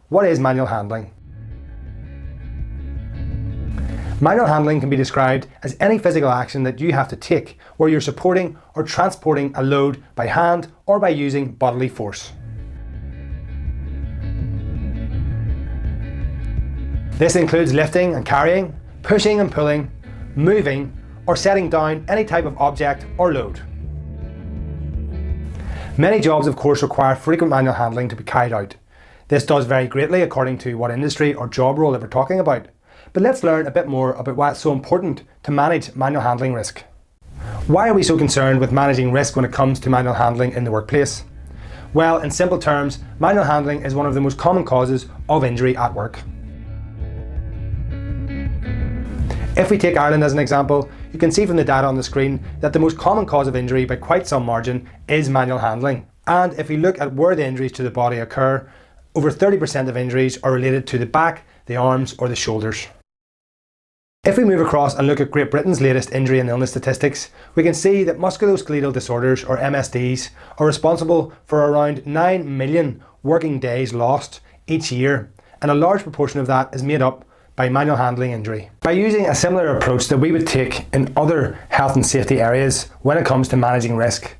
What is manual handling? Manual handling can be described as any physical action that you have to take where you're supporting or transporting a load by hand or by using bodily force. This includes lifting and carrying, pushing and pulling, moving, or setting down any type of object or load. Many jobs, of course, require frequent manual handling to be carried out. This does vary greatly according to what industry or job role that we're talking about. But let's learn a bit more about why it's so important to manage manual handling risk. Why are we so concerned with managing risk when it comes to manual handling in the workplace? Well, in simple terms, manual handling is one of the most common causes of injury at work. If we take Ireland as an example, you can see from the data on the screen that the most common cause of injury by quite some margin is manual handling. And if we look at where the injuries to the body occur, over 30% of injuries are related to the back, the arms or the shoulders. If we move across and look at Great Britain's latest injury and illness statistics, we can see that musculoskeletal disorders, or MSDs, are responsible for around 9 million working days lost each year, and a large proportion of that is made up by manual handling injury. By using a similar approach that we would take in other health and safety areas when it comes to managing risk,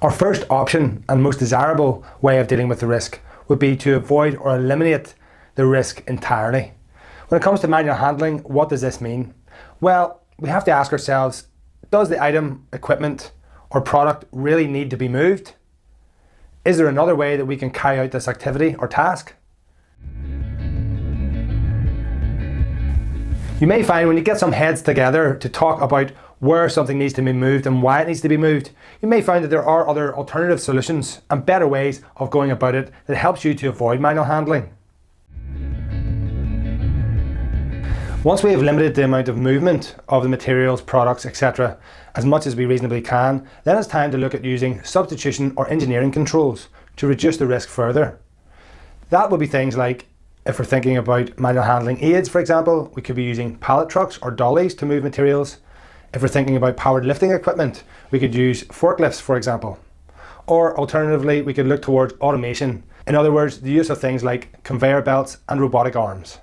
our first option and most desirable way of dealing with the risk would be to avoid or eliminate the risk entirely. When it comes to manual handling, what does this mean? Well, we have to ask ourselves, does the item, equipment, or product really need to be moved? Is there another way that we can carry out this activity or task? You may find when you get some heads together to talk about where something needs to be moved and why it needs to be moved, you may find that there are other alternative solutions and better ways of going about it that helps you to avoid manual handling. Once we have limited the amount of movement of the materials, products, etc. as much as we reasonably can, then it's time to look at using substitution or engineering controls to reduce the risk further. That would be things like, if we're thinking about manual handling aids, for example, we could be using pallet trucks or dollies to move materials. If we're thinking about powered lifting equipment, we could use forklifts, for example. Or alternatively, we could look towards automation. In other words, the use of things like conveyor belts and robotic arms.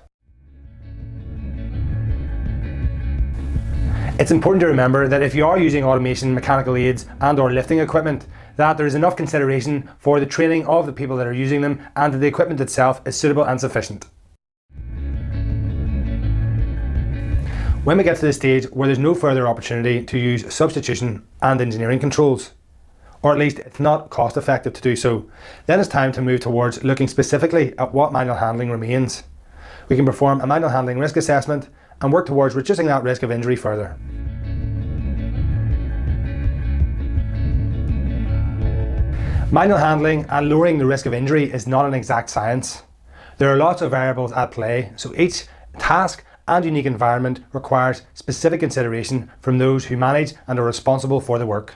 It's important to remember that if you are using automation, mechanical aids and or lifting equipment, that there is enough consideration for the training of the people that are using them and that the equipment itself is suitable and sufficient. When we get to the stage where there's no further opportunity to use substitution and engineering controls, or at least it's not cost effective to do so, then it's time to move towards looking specifically at what manual handling remains. We can perform a manual handling risk assessment and work towards reducing that risk of injury further. Manual handling and lowering the risk of injury is not an exact science. There are lots of variables at play, so each task and unique environment requires specific consideration from those who manage and are responsible for the work.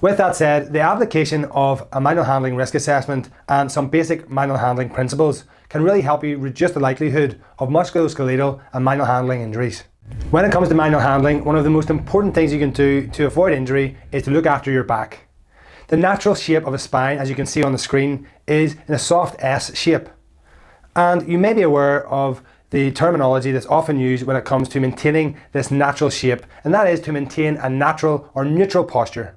With that said, the application of a manual handling risk assessment and some basic manual handling principles can really help you reduce the likelihood of musculoskeletal and manual handling injuries. When it comes to manual handling, one of the most important things you can do to avoid injury is to look after your back. The natural shape of a spine, as you can see on the screen, is in a soft S shape. And you may be aware of the terminology that's often used when it comes to maintaining this natural shape, and that is to maintain a natural or neutral posture.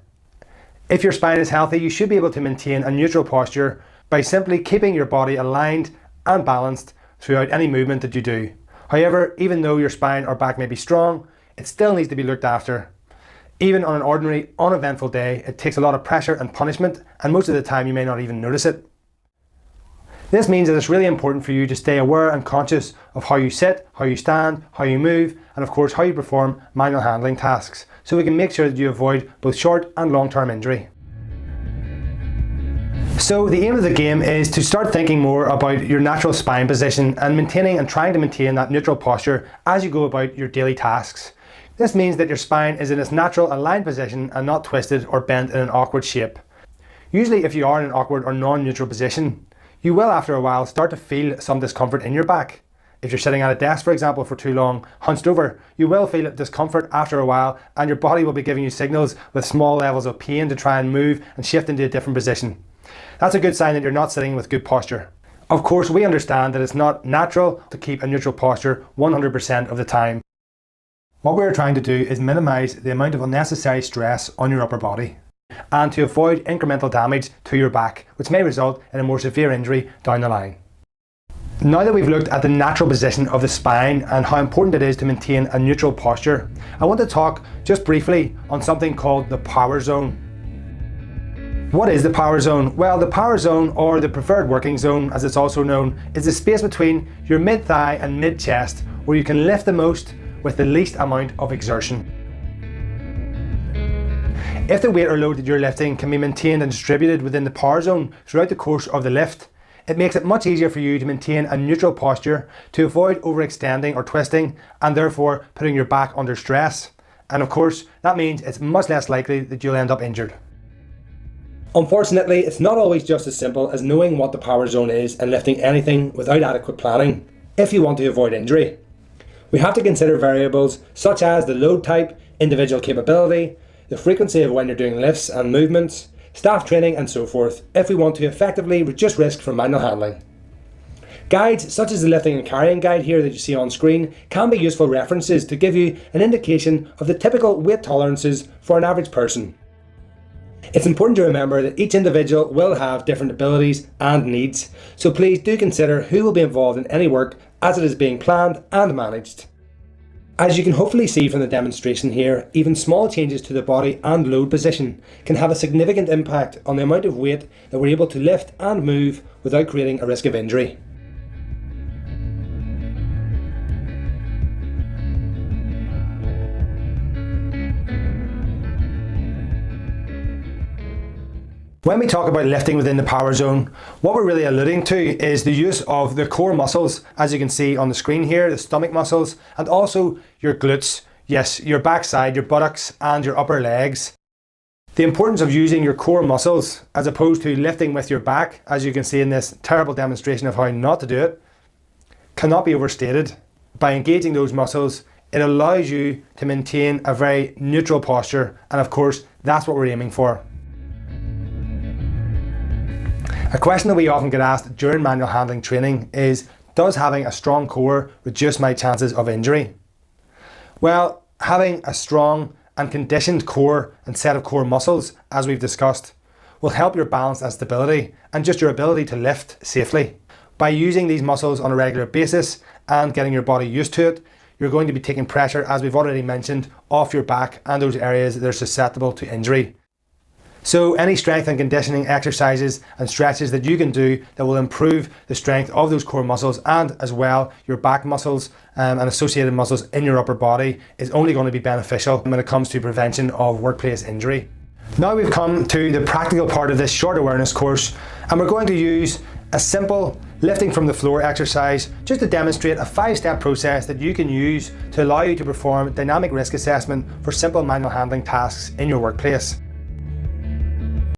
If your spine is healthy, you should be able to maintain a neutral posture by simply keeping your body aligned and balanced throughout any movement that you do. However, even though your spine or back may be strong, it still needs to be looked after. Even on an ordinary, uneventful day, it takes a lot of pressure and punishment, and most of the time you may not even notice it. This means that it's really important for you to stay aware and conscious of how you sit, how you stand, how you move, and of course how you perform manual handling tasks, so we can make sure that you avoid both short and long-term injury. So the aim of the game is to start thinking more about your natural spine position and maintaining and trying to maintain that neutral posture as you go about your daily tasks. This means that your spine is in its natural aligned position and not twisted or bent in an awkward shape. Usually if you are in an awkward or non-neutral position, you will after a while start to feel some discomfort in your back. If you're sitting at a desk, for example, for too long, hunched over, you will feel discomfort after a while, and your body will be giving you signals with small levels of pain to try and move and shift into a different position. That's a good sign that you're not sitting with good posture. Of course, we understand that it's not natural to keep a neutral posture 100% of the time. What we're trying to do is minimise the amount of unnecessary stress on your upper body and to avoid incremental damage to your back, which may result in a more severe injury down the line. Now that we've looked at the natural position of the spine and how important it is to maintain a neutral posture, I want to talk just briefly on something called the power zone. What is the power zone? Well, the power zone, or the preferred working zone as it's also known, is the space between your mid-thigh and mid-chest where you can lift the most with the least amount of exertion. If the weight or load that you're lifting can be maintained and distributed within the power zone throughout the course of the lift, it makes it much easier for you to maintain a neutral posture to avoid overextending or twisting and therefore putting your back under stress. And of course, that means it's much less likely that you'll end up injured. Unfortunately, it's not always just as simple as knowing what the power zone is and lifting anything without adequate planning if you want to avoid injury. We have to consider variables such as the load type, individual capability, the frequency of when you're doing lifts and movements, staff training and so forth if we want to effectively reduce risk from manual handling. Guides such as the lifting and carrying guide here that you see on screen can be useful references to give you an indication of the typical weight tolerances for an average person. It's important to remember that each individual will have different abilities and needs, so please do consider who will be involved in any work as it is being planned and managed. As you can hopefully see from the demonstration here, even small changes to the body and load position can have a significant impact on the amount of weight that we're able to lift and move without creating a risk of injury. When we talk about lifting within the power zone, what we're really alluding to is the use of the core muscles, as you can see on the screen here, the stomach muscles, and also your glutes, yes, your backside, your buttocks, and your upper legs. The importance of using your core muscles as opposed to lifting with your back, as you can see in this terrible demonstration of how not to do it, cannot be overstated. By engaging those muscles, it allows you to maintain a very neutral posture, and of course, that's what we're aiming for. A question that we often get asked during manual handling training is, does having a strong core reduce my chances of injury? Well, having a strong and conditioned core and set of core muscles, as we've discussed, will help your balance and stability and just your ability to lift safely. By using these muscles on a regular basis and getting your body used to it, you're going to be taking pressure, as we've already mentioned, off your back and those areas that are susceptible to injury. So any strength and conditioning exercises and stretches that you can do that will improve the strength of those core muscles and as well your back muscles and associated muscles in your upper body is only going to be beneficial when it comes to prevention of workplace injury. Now we've come to the practical part of this short awareness course, and we're going to use a simple lifting from the floor exercise just to demonstrate a 5-step process that you can use to allow you to perform dynamic risk assessment for simple manual handling tasks in your workplace.